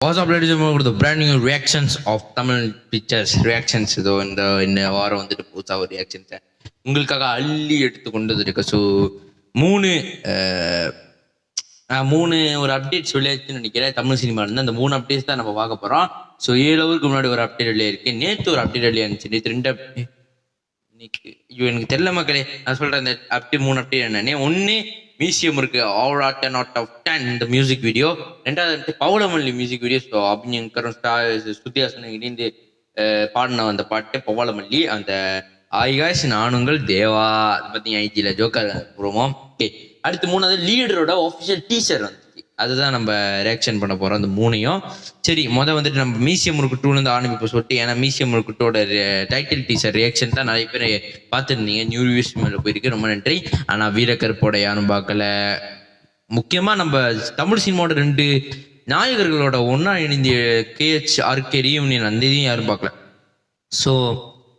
What's up, ladies and gentlemen, the brand new reactions of Tamil pictures reactions. இதோ இந்த வாரம் வந்துட்டு புதுசாக ஒரு ரியாக்ஷன்ஸை உங்களுக்காக அள்ளி எடுத்து கொண்டு வந்திருக்க. ஸோ மூணு ஒரு அப்டேட்ஸ் வெளியாச்சுன்னு நினைக்கிறேன் தமிழ் சினிமாலேருந்து. அந்த 3 அப்டேட்ஸ் தான் நம்ம பார்க்க போகிறோம். ஸோ 7 ஹவருக்கு முன்னாடி ஒரு அப்டேட் வெளியே இருக்கு. நேற்று ஒரு அப்டேட் வெளியே இருந்துச்சு. நேற்று 2 அப்டேட். இன்னைக்கு எனக்கு தெரியல மக்களே, நான் சொல்கிறேன் அந்த அப்டேட் 3 அப்டேட் என்னன்னே. ஒன்று மியூசியம் இருக்கு, all 10 out of 10 இந்த மியூசிக் வீடியோ. ரெண்டாவது வந்துட்டு பவளமல்லி மியூசிக் வீடியோ. ஸோ அபிநயங்கரும் ஸ்ருதிஹாசனும் இணைந்து பாடின அந்த பாட்டு பவளமல்லி. அந்த ஆய்காஷ் நானுங்கள் தேவா அதை பற்றி ஐஜியில் ஜோக்கர் போடுவோம். ஓகே, அடுத்து 3வது லீடரோட ஆஃபிஷியல் டீசர் வந்துச்சு. அதுதான் நம்ம ரியாக்ஷன் பண்ண போகிறோம் அந்த 3ஐயும். சரி, வந்துட்டு நம்ம மியூசியம் முருக்கு 2லேருந்து ஆரம்பிப்போம் சொல்லிட்டு. ஏன்னா மியூசியம் முருக்குட்டோட டைட்டில் டீசர் ரியாக்ஷன் தான் நிறைய பேர் பார்த்துருந்தீங்க. நியூ வியூஸ் மேலே போயிருக்கு, ரொம்ப நன்றி. ஆனால் வீரக்கருப்போட யாரும் பார்க்கல. முக்கியமாக நம்ம தமிழ் சினிமாவோட 2 நாயகர்களோட ஒன்றா இணைந்த KHRK ரீயூனியன் அந்த இதையும் யாரும் பார்க்கல. ஸோ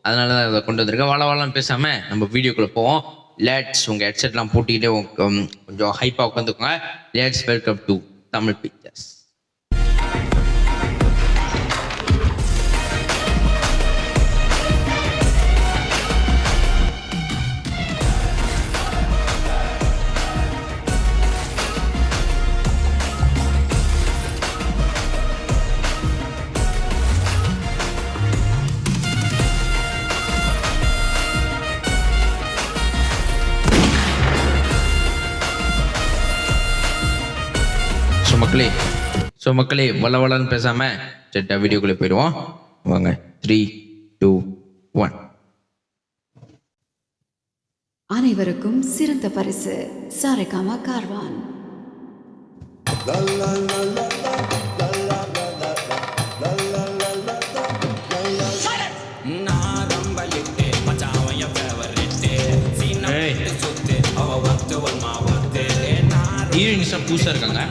அதனால தான் அதை கொண்டு வந்திருக்கேன். வாழலாம் பேசாமல் நம்ம வீடியோக்குள்ளே போவோம். லேட்ஸ் உங்கள் ஹெட்செட்லாம் போட்டிக்கிட்டே கொஞ்சம் ஹைப்பாக உட்காந்துக்கோங்க. Let's welcome to Tamil pictures. மக்களே வளவளன்னு பேசாம செட்டா வீடியோக்குள்ளே போயிடுவோம். வாங்க, 3, 2, 1. அனைவருக்கும் சிறந்த பரிசு சாரேகாமா கார்வான். ஹீரோயின்ஸாக புதுசாக இருக்காங்க.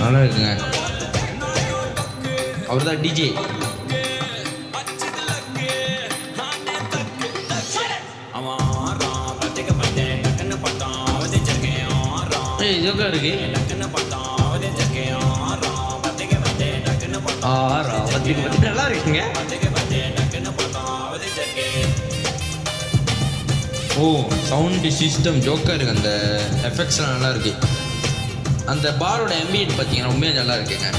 நல்லா இருக்குங்க. அவர் தான் டிஜே. ஜோக்கா இருக்கு. நல்லா இருக்குங்க. ஓ, சவுண்ட் சிஸ்டம் ஜோக்கா இருக்கு. அந்த எஃபெக்ட்ஸ்லாம் நல்லா இருக்கு. அந்த பாரோட எம்பியன்ட் பார்த்தீங்கன்னா உண்மையாக நல்லா இருக்குங்க.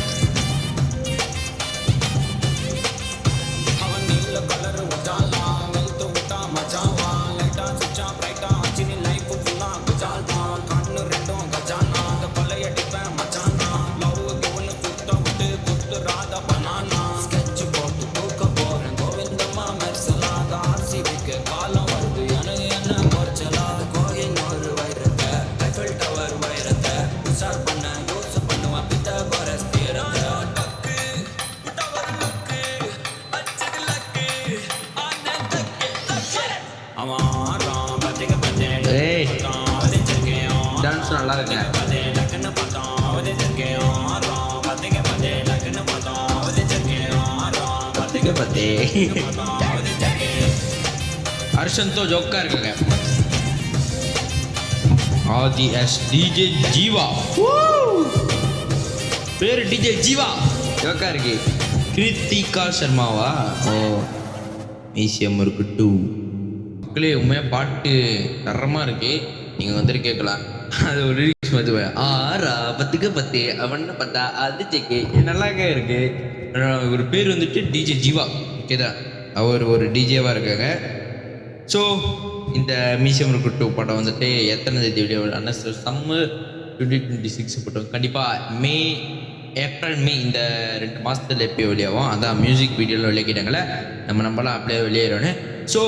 டான்ஸ் நல்லா இருக்குங்க. ஹர்ஷந்தோ ஜோக்கா இருக்குங்க. ஆதி எஸ் டிஜே ஜீவா, பேரு டிஜே ஜீவா ஜோக்கா இருக்கு. கிருத்திகா சர்மாவா? ஓ, மியூசியம் இருக்கு 2. மக்களே உண்மையாக பாட்டு தரமாக இருக்கு. நீங்கள் வந்துட்டு கேட்கலாம். அது ஒரு லிரிக்ஸ் மாதிரி 10 அவன்னு பார்த்தா அது செக்கு நல்லாக இருக்கு. ஒரு பேர் வந்துட்டு டிஜே ஜீவா. ஓகே தான், அவர் ஒரு டிஜேவாக இருக்காங்க. ஸோ இந்த மியூசியம் இருக்கு 2 படம் வந்துட்டு எத்தனை தேதி வீடியோ? ஆனால் சம்மர் 2026 படம் கண்டிப்பாக ஏப்ரல் மே இந்த 2 மாதத்தில் எப்போ வெளியாகும். அதான் மியூசிக் வீடியோவில் வெளியாக்கிட்டாங்களே, நம்மளாம் அப்படியே வெளியேறோன்னு. ஸோ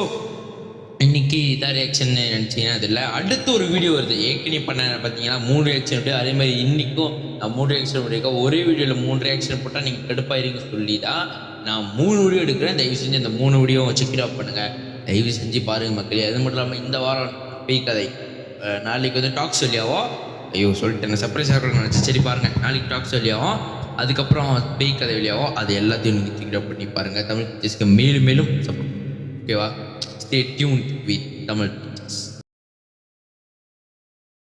இன்னைக்கு இதான் ரியாக்ஷன் நினச்சிங்கன்னா அது இல்லை. அடுத்து ஒரு வீடியோ வருது. ஏற்கனவே பண்ண பார்த்தீங்கன்னா 3 ரியாக்ஷன் விட்டு, அதே மாதிரி இன்றைக்கும் நான் 3 ரியாக்ஷன் பண்ணியிருக்கேன். ஒரே வீடியோவில் 3 ரியாக்ஷன் போட்டால் நீங்கள் கடுப்பாயிருங்க சொல்லி தான் நான் 3 வீடியோ எடுக்கிறேன். தயவு செஞ்சு அந்த 3 வீடியோ செக் அவுட் பண்ணுங்கள். தயவு செஞ்சு பாருங்கள் மக்களே. அது மட்டும் இல்லாமல் இந்த வாரம் பேய் கதை நாளைக்கு வந்து டாக்ஸ் சொல்லியாவோ. ஐயோ சொல்லிட்டேன், சர்ப்ரைஸாக இருக்கணும்னு நினச்சி. சரி பாருங்கள், நாளைக்கு டாக்ஸ் சொல்லியாவும். அதுக்கப்புறம் பேய் கதை வெளியாகும். அது எல்லாத்தையும் நீங்கள் செக் அவுட் பண்ணி பாருங்கள். தமிழ் டீச்சர்ஸ்க்கு மேலும் மேலும் சப்போர்ட். ஓகேவா? Stay tune with Tamil.